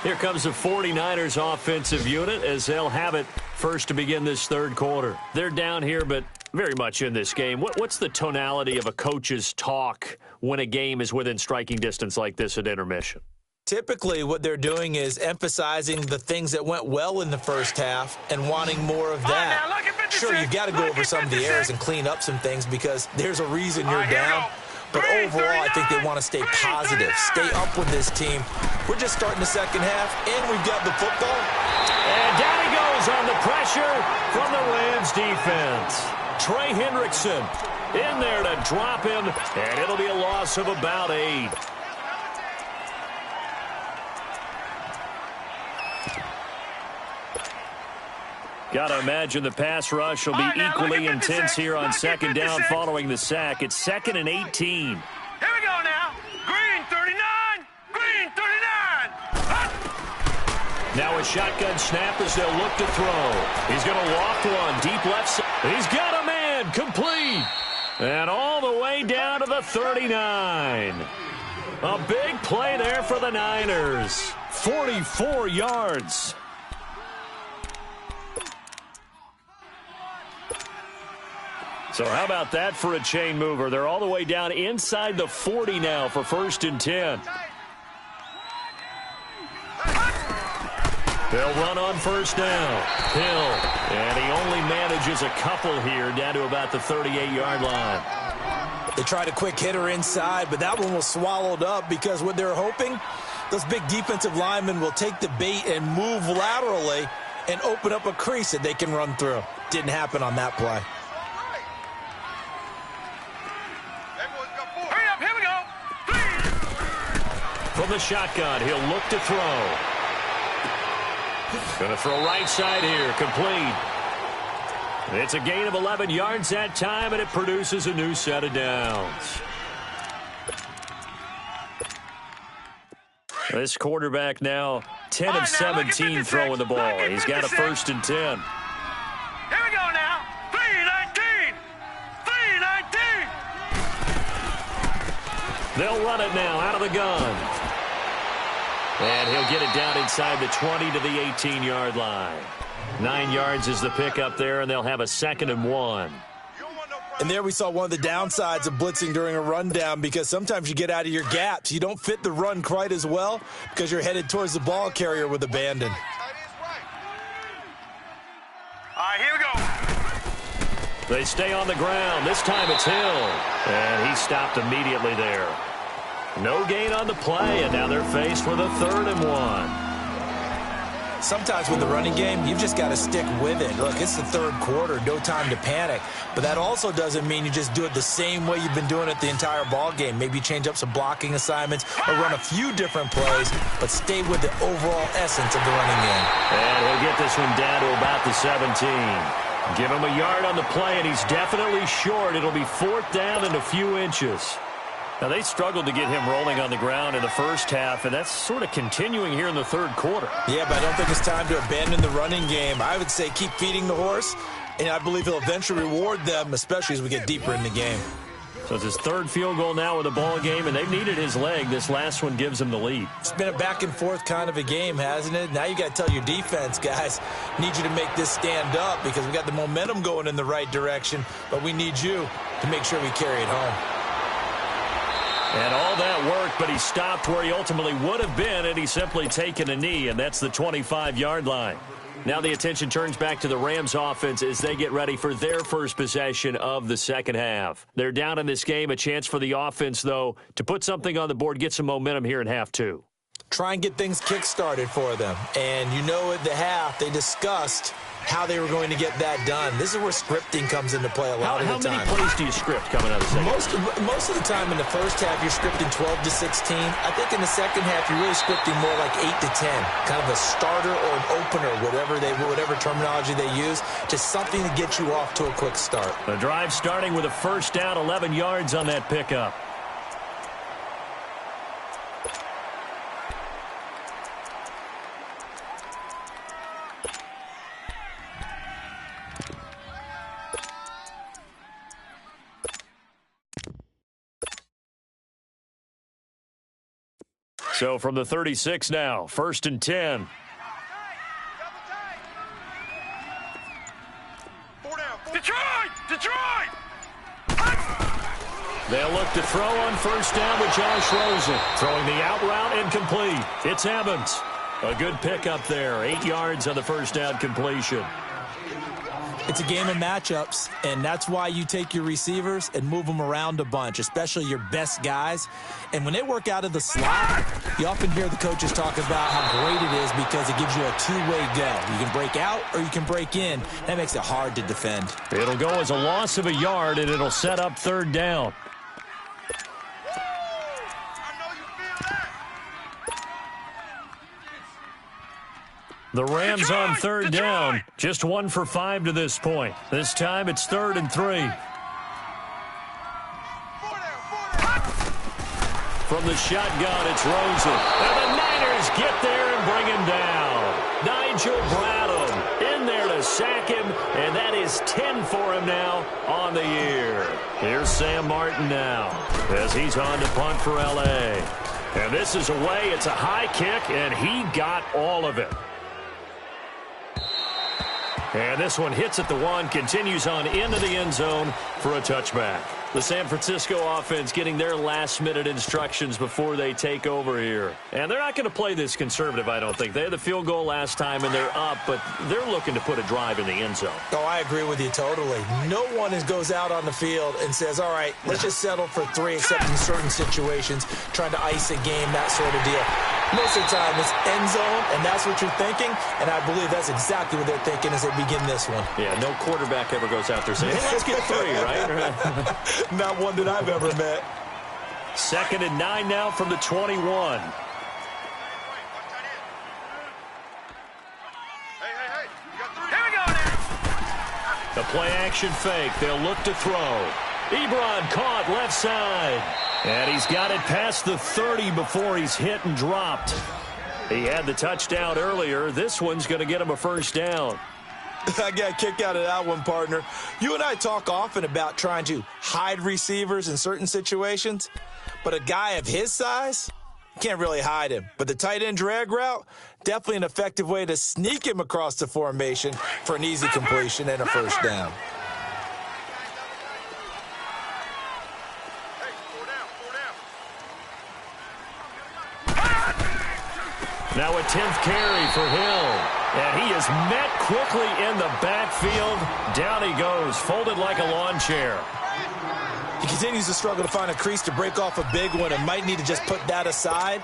Here comes the 49ers offensive unit as they'll have it first to begin this third quarter. They're down here, but very much in this game. What's the tonality of a coach's talk when a game is within striking distance like this at intermission? Typically, what they're doing is emphasizing the things that went well in the first half and wanting more of that. Sure, you've got to go over some of the errors and clean up some things because there's a reason you're down. But overall, I think they want to stay positive, stay up with this team. We're just starting the second half, and we've got the football. And down he goes on the pressure from the Rams defense. Trey Hendrickson in there to drop him, and it'll be a loss of about 8. Got to imagine the pass rush will be equally intense here on second down following the sack. It's 2nd and 18. Here we go now. Green 39. Now a shotgun snap as they'll look to throw. He's going to loft one deep left side. He's got a man complete. And all the way down to the 39. A big play there for the Niners. 44 yards. So how about that for a chain mover? They're all the way down inside the 40 now for 1st and 10. They'll run on 1st down. Hill. And he only manages a couple here down to about the 38-yard line. They tried a quick hitter inside, but that one was swallowed up because what they're hoping, those big defensive linemen will take the bait and move laterally and open up a crease that they can run through. Didn't happen on that play. From the shotgun, he'll look to throw. Going to throw right side here, complete. It's a gain of 11 yards that time, and it produces a new set of downs. This quarterback now 10 of 17 throwing the ball. He's got a 1st and 10. Here we go now. 3-19. They'll run it now out of the gun. And he'll get it down inside the 20 to the 18-yard line. 9 yards is the pickup there, and they'll have a 2nd and 1. And there we saw one of the downsides of blitzing during a rundown because sometimes you get out of your gaps. You don't fit the run quite as well because you're headed towards the ball carrier with abandon. All right, here we go. They stay on the ground. This time it's Hill. And he stopped immediately there. No gain on the play, and now they're faced with a 3rd and 1. Sometimes with the running game, you've just got to stick with it. Look, it's the third quarter, no time to panic. But that also doesn't mean you just do it the same way you've been doing it the entire ball game. Maybe change up some blocking assignments or run a few different plays, but stay with the overall essence of the running game. And he'll get this one down to about the 17. Give him a yard on the play, and he's definitely short. It'll be 4th down and a few inches. Now, they struggled to get him rolling on the ground in the first half, and that's sort of continuing here in the third quarter. Yeah, but I don't think it's time to abandon the running game. I would say keep feeding the horse, and I believe he'll eventually reward them, especially as we get deeper in the game. So it's his 3rd field goal now in the ball game, and they've needed his leg. This last one gives him the lead. It's been a back-and-forth kind of a game, hasn't it? Now you got to tell your defense, guys, need you to make this stand up because we got the momentum going in the right direction, but we need you to make sure we carry it home. And all that worked, but he stopped where he ultimately would have been, and he's simply taken a knee, and that's the 25-yard line. Now the attention turns back to the Rams offense as they get ready for their first possession of the second half. They're down in this game. A chance for the offense, though, to put something on the board, get some momentum here in half two. Try and get things kick-started for them. And you know at the half, they discussed how they were going to get that done. This is where scripting comes into play a lot of the time. How many plays do you script coming out of the second half? Most of the time in the first half, you're scripting 12 to 16. I think in the second half, you're really scripting more like 8 to 10. Kind of a starter or an opener, whatever terminology they use, just something to get you off to a quick start. The drive starting with a first down, 11 yards on that pickup. So from the 36 now, 1st and 10. Detroit! They'll look to throw on first down with Josh Rosen. Throwing the out route incomplete. It's Evans. A good pickup there. 8 yards on the first down completion. It's a game of matchups, and that's why you take your receivers and move them around a bunch, especially your best guys. And when they work out of the slot, you often hear the coaches talk about how great it is because it gives you a two-way go. You can break out or you can break in. That makes it hard to defend. It'll go as a loss of a yard, and it'll set up third down. The Rams on third down, just 1 for 5 to this point. This time it's 3rd and 3. From the shotgun, it's Rosen. And the Niners get there and bring him down. Nigel Bradham in there to sack him, and that is 10 for him now on the year. Here's Sam Martin now as he's on to punt for L.A. And this is away. It's a high kick, and he got all of it. And this one hits at the 1, continues on into the end zone for a touchback. The San Francisco offense getting their last-minute instructions before they take over here. And they're not going to play this conservative, I don't think. They had the field goal last time, and they're up, but they're looking to put a drive in the end zone. Oh, I agree with you totally. No one goes out on the field and says, all right, let's just settle for 3, except in certain situations, trying to ice a game, that sort of deal. Most of the time, it's end zone, and that's what you're thinking, and I believe that's exactly what they're thinking as they begin this one. Yeah, no quarterback ever goes out there saying, hey, let's get 3, right? Not one that I've ever met. 2nd and 9 now from the 21. Hey, you got 3. Here we go now. The play-action fake. They'll look to throw. Ebron caught left side. And he's got it past the 30 before he's hit and dropped. He had the touchdown earlier. This one's going to get him a first down. I got a kick out of that one, partner. You and I talk often about trying to hide receivers in certain situations, but a guy of his size, you can't really hide him. But the tight end drag route, definitely an effective way to sneak him across the formation for an easy completion and a first down. Now a 10th carry for Hill. And he is met quickly in the backfield. Down he goes, folded like a lawn chair. He continues to struggle to find a crease to break off a big one and might need to just put that aside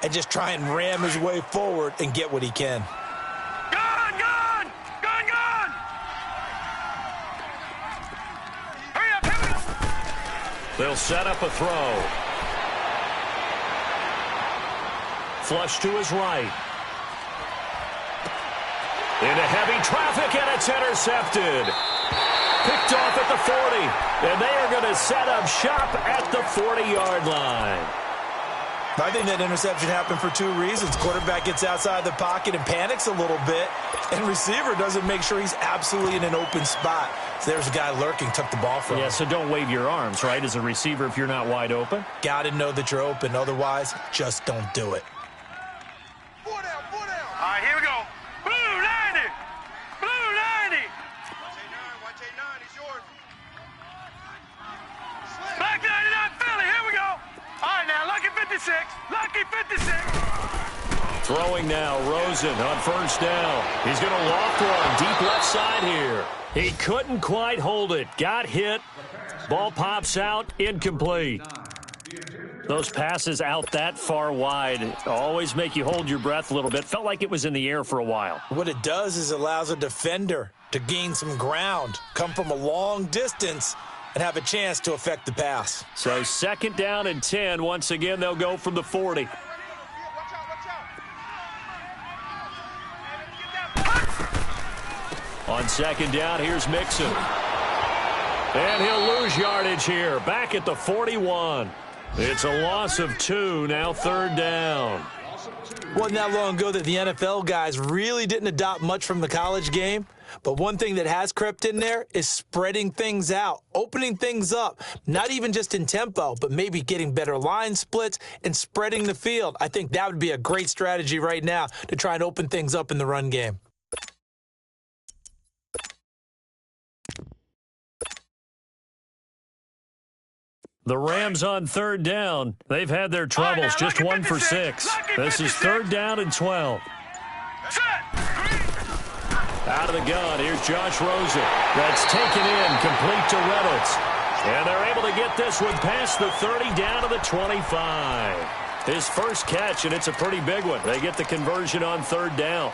and just try and ram his way forward and get what he can. Gone! Hurry up! They'll set up a throw. Flush to his right. Into heavy traffic, and it's intercepted. Picked off at the 40, and they are going to set up shop at the 40-yard line. I think that interception happened for 2 reasons. Quarterback gets outside the pocket and panics a little bit, and receiver doesn't make sure he's absolutely in an open spot. So there's a guy lurking, took the ball from him. Yeah, so don't wave your arms, right, as a receiver if you're not wide open. Got to know that you're open. Otherwise, just don't do it. 4 down. All right, here we go. Blue 90! Blue 90! Watch A9, he's yours. Black 99 Philly, here we go. All right, now, lucky 56. Lucky 56. Throwing now, Rosen on first down. He's going to loft one deep left side here. He couldn't quite hold it. Got hit. Ball pops out, incomplete. Those passes out that far wide always make you hold your breath a little bit. Felt like it was in the air for a while. What it does is allows a defender to gain some ground, come from a long distance, and have a chance to affect the pass. So 2nd down and 10. Once again, they'll go from the 40. On 2nd down, here's Mixon. And he'll lose yardage here. Back at the 41. It's a loss of 2, now 3rd down. Wasn't that long ago that the NFL guys really didn't adopt much from the college game. But one thing that has crept in there is spreading things out, opening things up, not even just in tempo, but maybe getting better line splits and spreading the field. I think that would be a great strategy right now to try and open things up in the run game. The Rams on 3rd down. They've had their troubles, just 1 for 6. This is 3rd down and 12. Out of the gun, here's Josh Rosen. That's taken in, complete to Reynolds. And they're able to get this one past the 30 down to the 25. His first catch, and it's a pretty big one. They get the conversion on 3rd down.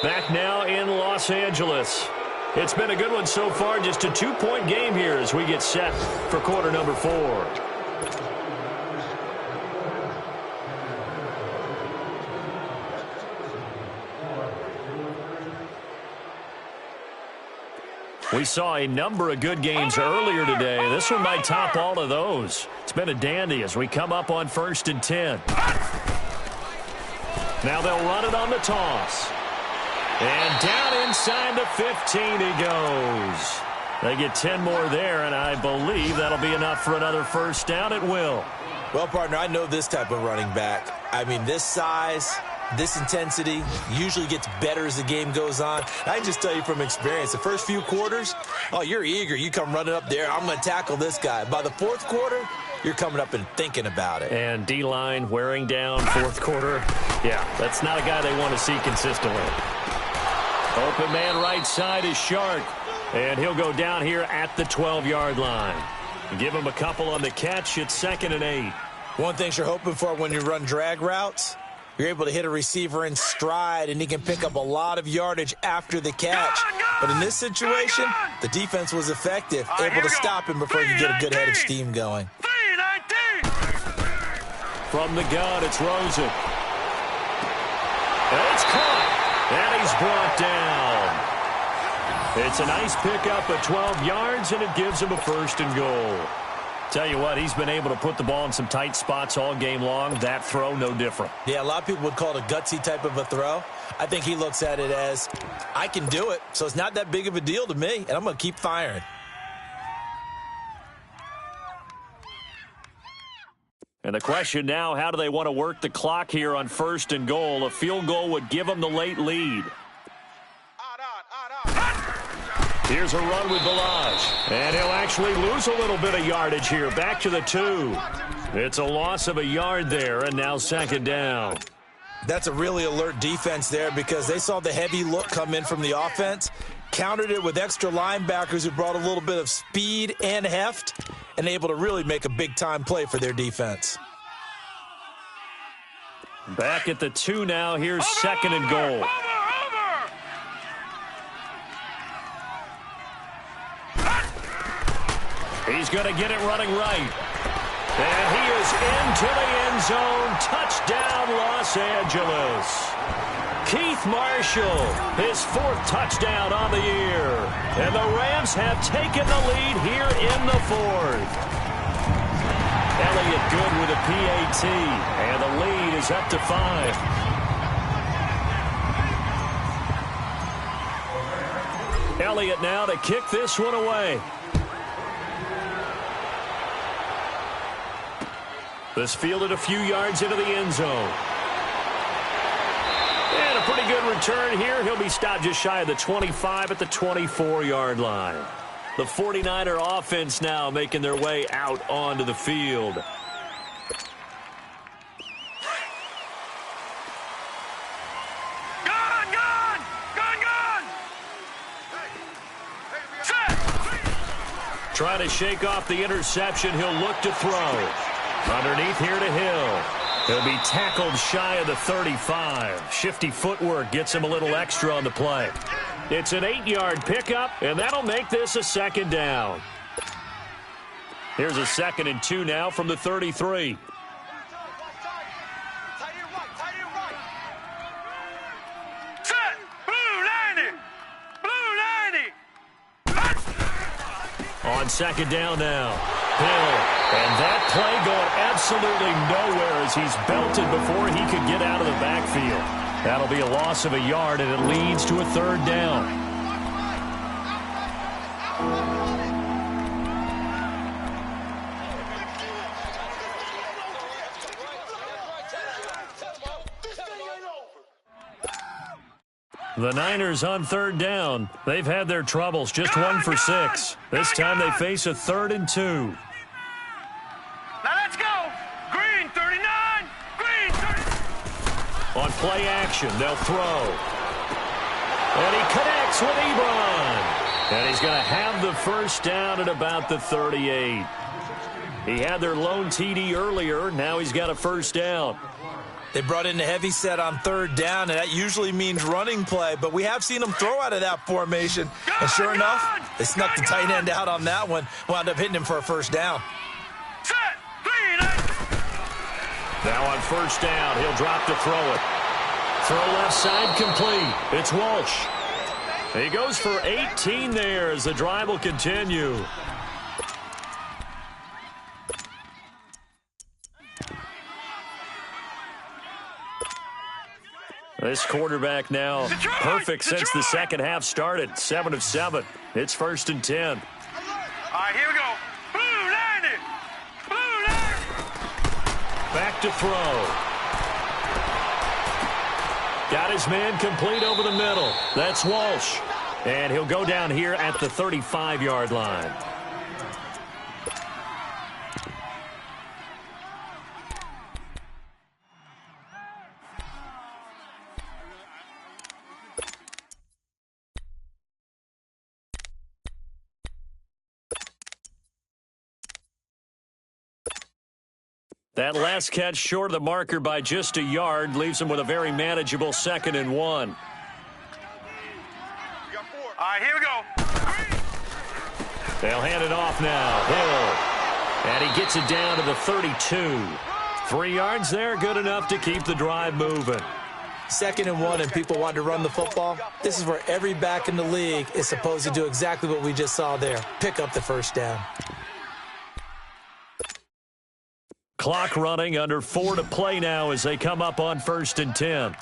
Back now in Los Angeles. It's been a good one so far, just a 2-point game here as we get set for quarter number 4. We saw a number of good games earlier today. This one might top all of those. It's been a dandy as we come up on 1st and 10. Now they'll run it on the toss. And down inside the 15 he goes. They get 10 more there, and I believe that'll be enough for another 1st down. It will. Well, partner, I know this type of running back. I mean, this size, this intensity usually gets better as the game goes on. I can just tell you from experience, the first few quarters, oh, you're eager. You come running up there, I'm going to tackle this guy. By the 4th quarter, you're coming up and thinking about it. And D-line wearing down 4th quarter. Yeah, that's not a guy they want to see consistently. Open man right side is Shark. And he'll go down here at the 12-yard line. Give him a couple on the catch. It's 2nd and 8. One thing you're hoping for when you run drag routes, you're able to hit a receiver in stride, and he can pick up a lot of yardage after the catch. But in this situation, the defense was effective, able to stop him before you get a good head of steam going. From the gun, it's Rosen. And it's caught. And he's brought down. It's a nice pickup at 12 yards, and it gives him a 1st and goal. Tell you what, he's been able to put the ball in some tight spots all game long. That throw, no different. Yeah, a lot of people would call it a gutsy type of a throw. I think he looks at it as, I can do it, so it's not that big of a deal to me, and I'm going to keep firing. And the question now, how do they want to work the clock here on 1st and goal? A field goal would give them the late lead. Here's a run with Balaj. And he'll actually lose a little bit of yardage here. Back to the 2. It's a loss of a yard there, and now 2nd down. That's a really alert defense there because they saw the heavy look come in from the offense, countered it with extra linebackers who brought a little bit of speed and heft, and able to really make a big-time play for their defense. Back at the 2 now. Here's 2nd and goal. He's going to get it running right. And he is into the end zone. Touchdown, Los Angeles. Keith Marshall, his 4th touchdown on the year. And the Rams have taken the lead here in the 4th. Elliott good with a PAT. And the lead is up to 5. Elliott now to kick this one away. This fielded a few yards into the end zone. And a pretty good return here. He'll be stopped just shy of the 25 at the 24-yard line. The 49er offense now making their way out onto the field. Trying to shake off the interception. He'll look to throw. Underneath here to Hill. He'll be tackled shy of the 35. Shifty footwork gets him a little extra on the play. It's an 8-yard pickup, and that'll make this a second down. Here's a 2nd and 2 now from the 33. On 2nd down now, Hill, and that play going absolutely nowhere as he's belted before he could get out of the backfield. That'll be a loss of a yard, and it leads to a 3rd down. The Niners on 3rd down. They've had their troubles, just 1 for 6. This time they face a 3rd and 2. Now let's go. Green 39. Green 30. On play action, they'll throw. And he connects with Ebron. And he's going to have the 1st down at about the 38. He had their lone TD earlier. Now he's got a 1st down. They brought in a heavy set on 3rd down, and that usually means running play, but we have seen them throw out of that formation. And sure enough, they snuck the tight end out on that one, wound up hitting him for a 1st down. Now on 1st down, he'll drop to throw it. Throw left side complete. It's Walsh. He goes for 18 there as the drive will continue. This quarterback now perfect since the second half started. 7 of 7. It's 1st and 10. All right, here we go. Blue 90. Blue 90. Back to throw. Got his man complete over the middle. That's Walsh. And he'll go down here at the 35-yard line. That last catch short of the marker by just a yard leaves him with a very manageable 2nd and 1. All right, here we go. They'll hand it off now. Hill. And he gets it down to the 32. 3 yards there, good enough to keep the drive moving. 2nd and 1 and people want to run the football. This is where every back in the league is supposed to do exactly what we just saw there. Pick up the 1st down. Clock running, under 4 to play now as they come up on 1st and 10.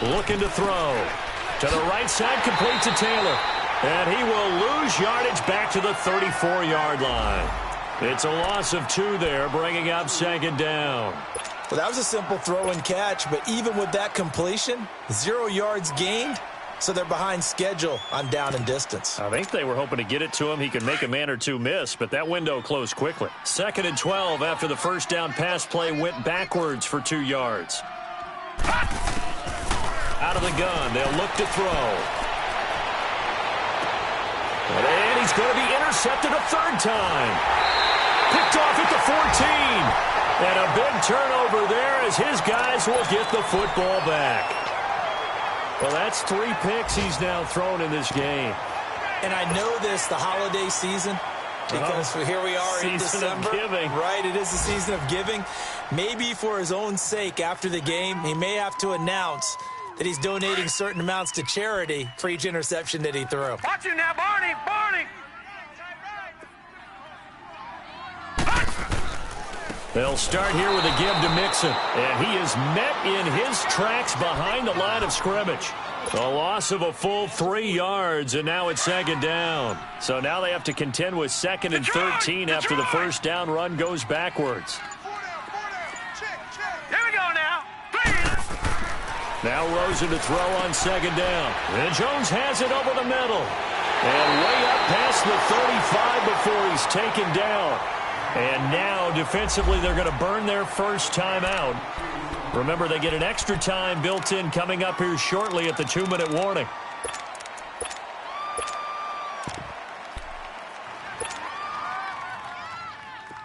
Looking to throw. To the right side, complete to Taylor. And he will lose yardage back to the 34-yard line. It's a loss of 2 there, bringing up 2nd down. Well, that was a simple throw and catch, but even with that completion, 0 yards gained. So they're behind schedule on down and distance. I think they were hoping to get it to him. He could make a man or two miss, but that window closed quickly. 2nd and 12 after the 1st down pass play went backwards for 2 yards. Out of the gun, they'll look to throw. And he's going to be intercepted a 3rd time. Picked off at the 14. And a big turnover there as his guys will get the football back. Well, that's 3 picks he's now thrown in this game. And I know this, the holiday season, because here we are in December. Season of giving. Right, it is the season of giving. Maybe for his own sake after the game, he may have to announce that he's donating certain amounts to charity for each interception that he threw. Watch you now, Barney. Barney. They'll start here with a give to Mixon. And he is met in his tracks behind the line of scrimmage. A loss of a full 3 yards, and now it's 2nd down. So now they have to contend with 2nd and 13 after the 1st down run goes backwards. Here we go now. Now Rosen to throw on second down. And Jones has it over the middle. And way up past the 35 before he's taken down. And now, defensively, they're going to burn their first timeout. Remember, they get an extra time built in coming up here shortly at the 2-minute warning.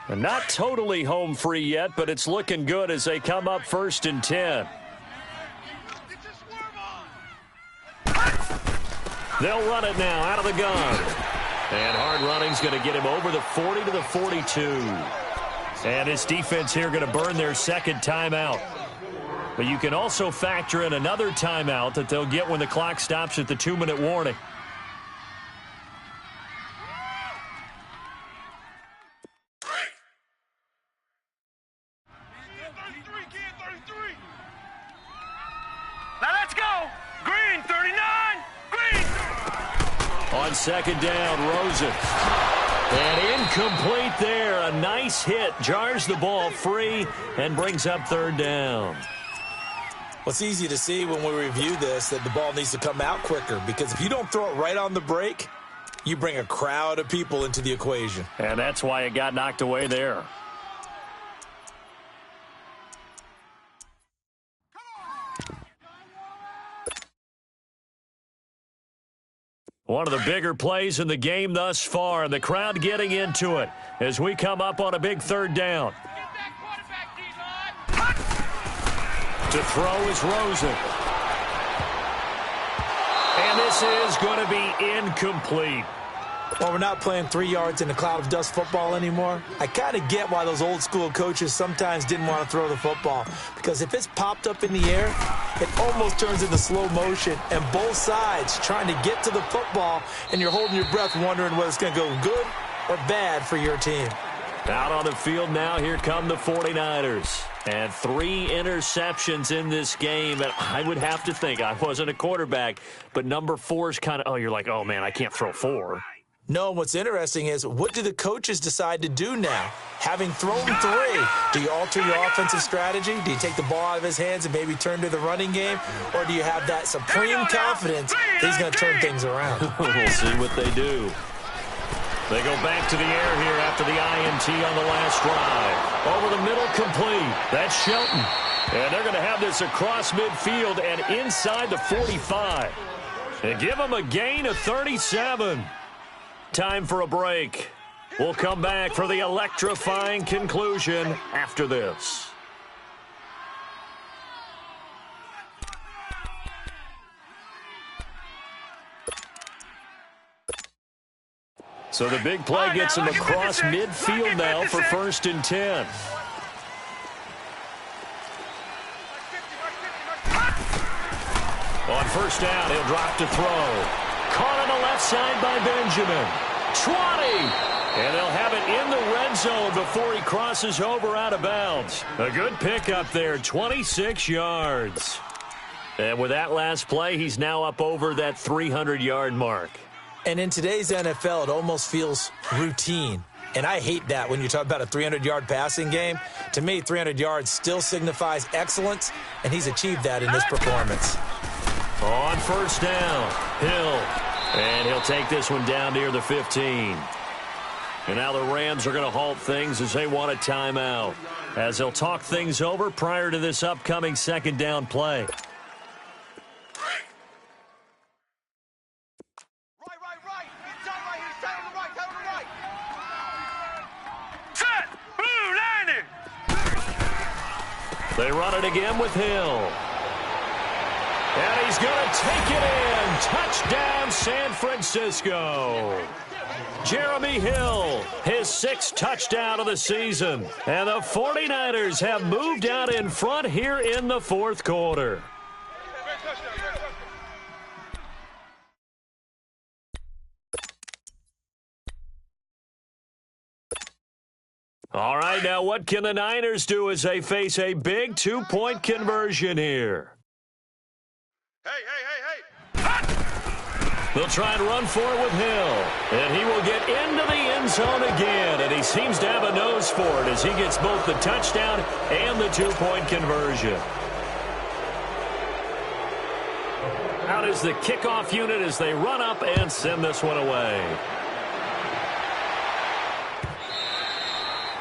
And not totally home free yet, but it's looking good as they come up 1st and 10. They'll run it now out of the gun. And hard running's going to get him over the 40 to the 42. And his defense here going to burn their second timeout. But you can also factor in another timeout that they'll get when the clock stops at the 2-minute warning. Now let's go. Green, 39. Green. On second down, Rosen. And incomplete there. A nice hit. Jars the ball free and brings up 3rd down. Well, it's easy to see when we review this that the ball needs to come out quicker, because if you don't throw it right on the break, you bring a crowd of people into the equation. And that's why it got knocked away there. One of the bigger plays in the game thus far, and the crowd getting into it as we come up on a big 3rd down. To throw is Rosen. And this is going to be incomplete. Well, we're not playing 3 yards in a cloud of dust football anymore. I kind of get why those old school coaches sometimes didn't want to throw the football, because if it's popped up in the air, it almost turns into slow motion, and both sides trying to get to the football, and you're holding your breath wondering whether it's going to go good or bad for your team. Out on the field now, here come the 49ers. And 3 interceptions in this game. And I would have to think, I wasn't a quarterback, but number 4 is kind of, you're like, oh, man, I can't throw 4. No, what's interesting is, what do the coaches decide to do now? Having thrown 3, do you alter your offensive strategy? Do you take the ball out of his hands and maybe turn to the running game? Or do you have that supreme confidence that he's going to turn things around? We'll see what they do. They go back to the air here after the INT on the last drive. Over the middle, complete. That's Shelton. And they're going to have this across midfield and inside the 45. And give them a gain of 37. Time for a break. We'll come back for the electrifying conclusion after this. So the big play gets him across midfield now for 1st and 10. On 1st down, he'll drop to throw. Caught on the left side by Benjamin. 20! And they'll have it in the red zone before he crosses over out of bounds. A good pickup there, 26 yards. And with that last play, he's now up over that 300-yard mark. And in today's NFL, it almost feels routine. And I hate that when you talk about a 300-yard passing game. To me, 300 yards still signifies excellence, and he's achieved that in this performance. On 1st down, Hill. And he'll take this one down near the 15. And now the Rams are going to halt things as they want a timeout, as they'll talk things over prior to this upcoming 2nd down play. They run it again with Hill. And he's going to take it in. Touchdown, San Francisco. Jeremy Hill, his 6th touchdown of the season. And the 49ers have moved out in front here in the 4th quarter. All right, now what can the Niners do as they face a big 2-point conversion here? They'll try and run for it with Hill. And he will get into the end zone again. And he seems to have a nose for it as he gets both the touchdown and the 2-point conversion. Out is the kickoff unit as they run up and send this one away.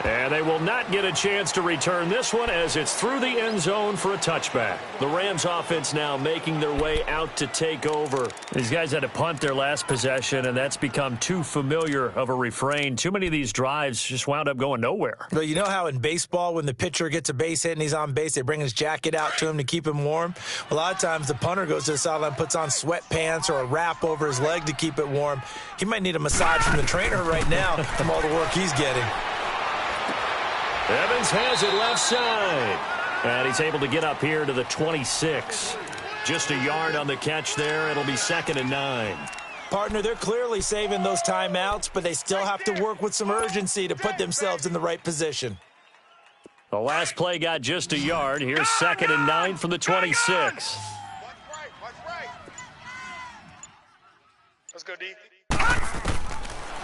And they will not get a chance to return this one as it's through the end zone for a touchback. The Rams offense now making their way out to take over. These guys had to punt their last possession, and that's become too familiar of a refrain. Too many of these drives just wound up going nowhere. But you know how in baseball, when the pitcher gets a base hit and he's on base, they bring his jacket out to him to keep him warm? A lot of times the punter goes to the sideline, puts on sweatpants or a wrap over his leg to keep it warm. He might need a massage from the trainer right now from all the work he's getting. Evans has it left side. And he's able to get up here to the 26. Just a yard on the catch there. It'll be 2nd and 9. Partner, they're clearly saving those timeouts, but they still have to work with some urgency to put themselves in the right position. The last play got just a yard. Here's 2nd and 9 from the 26. Watch right. Let's go, D.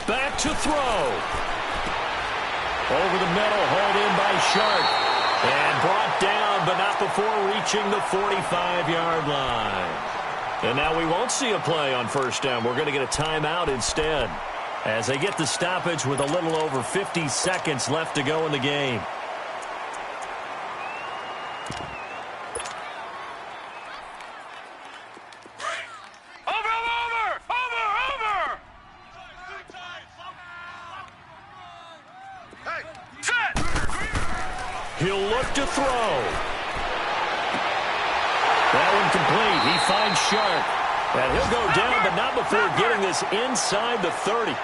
Back to throw. Over the middle, hauled in by Sharp. And brought down, but not before reaching the 45-yard line. And now we won't see a play on first down. We're going to get a timeout instead, as they get the stoppage with a little over 50 seconds left to go in the game. He'll look to throw. That one complete. He finds Sharp. And he'll go down, but not before getting this inside the 30.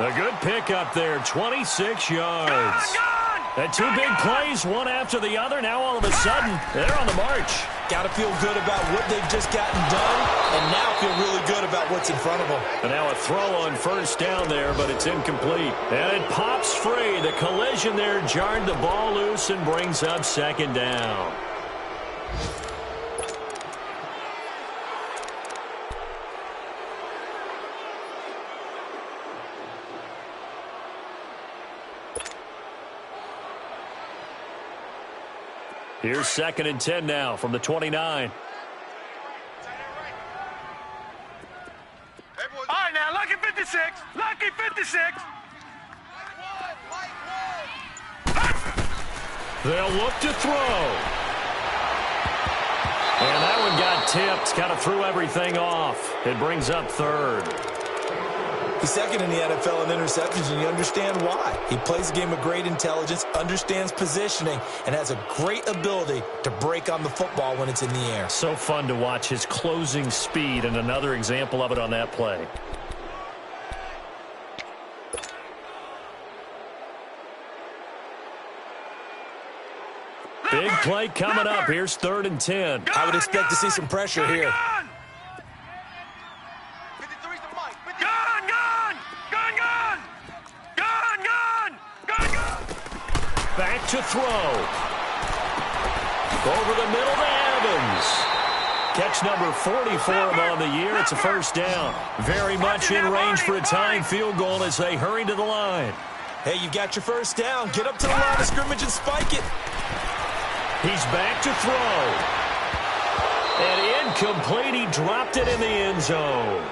A good pickup there, 26 yards. And two big plays, one after the other. Now all of a sudden, they're on the march. Got to feel good about what they've just gotten done, and now feel really good about what's in front of them. And now a throw on first down there, but it's incomplete. And it pops free. The collision there jarred the ball loose and brings up 2nd down. Here's 2nd and 10 now from the 29. All right, now, lucky 56. Lucky 56. They'll look to throw. And that one got tipped. Kind of threw everything off. It brings up 3rd. He's 2nd in the NFL in interceptions, and you understand why. He plays a game of great intelligence, understands positioning, and has a great ability to break on the football when it's in the air. So fun to watch his closing speed, and another example of it on that play. Big play coming up. Here's 3rd and 10. I would expect to see some pressure here. Back to throw. Over the middle to Evans. Catch number 40 for him on the year. It's a first down. Very much in range for a tying field goal as they hurry to the line. Hey, you got your first down. Get up to the line of scrimmage and spike it. He's back to throw. And incomplete. He dropped it in the end zone.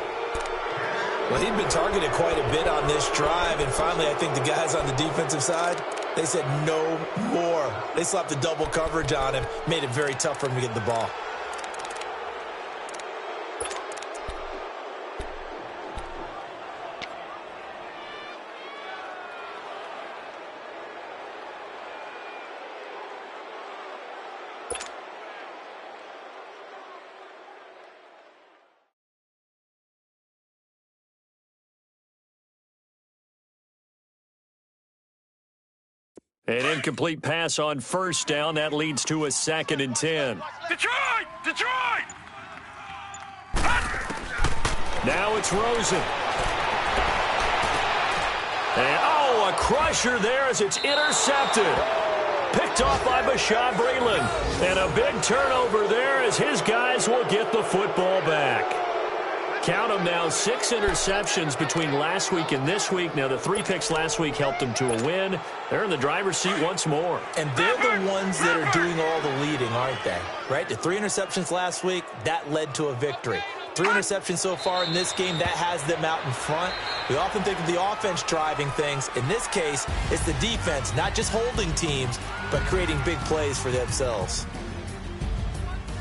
Well, he'd been targeted quite a bit on this drive, and finally I think the guys on the defensive side, they said no more. They slapped the double coverage on him, made it very tough for him to get the ball. An incomplete pass on first down. That leads to a 2nd and 10. Detroit! Detroit! Now it's Rosen. And, a crusher there as it's intercepted. Picked off by Bashaud Breeland. And a big turnover there as his guys will get the football back. Count them now, 6 interceptions between last week and this week. Now, the 3 picks last week helped them to a win. They're in the driver's seat once more. And they're the ones that are doing all the leading, aren't they? Right? The 3 interceptions last week, that led to a victory. 3 interceptions so far in this game. That has them out in front. We often think of the offense driving things. In this case, it's the defense, not just holding teams, but creating big plays for themselves.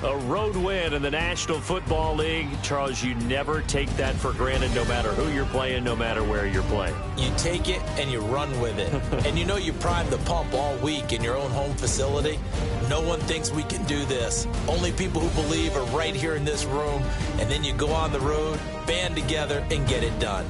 A road win in the National Football League. Charles, you never take that for granted, no matter who you're playing, no matter where you're playing. You take it and you run with it. And you know you primed the pump all week in your own home facility. No one thinks we can do this. Only people who believe are right here in this room. And then you go on the road, band together, and get it done.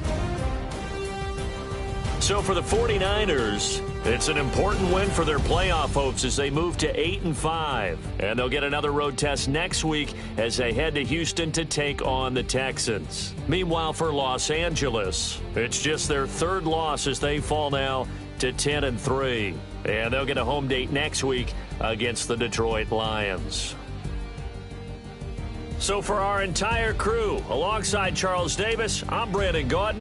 So for the 49ers, it's an important win for their playoff hopes as they move to 8-5. And they'll get another road test next week as they head to Houston to take on the Texans. Meanwhile, for Los Angeles, it's just their 3rd loss as they fall now to 10-3. And they'll get a home date next week against the Detroit Lions. So for our entire crew, alongside Charles Davis, I'm Brandon Gaudin.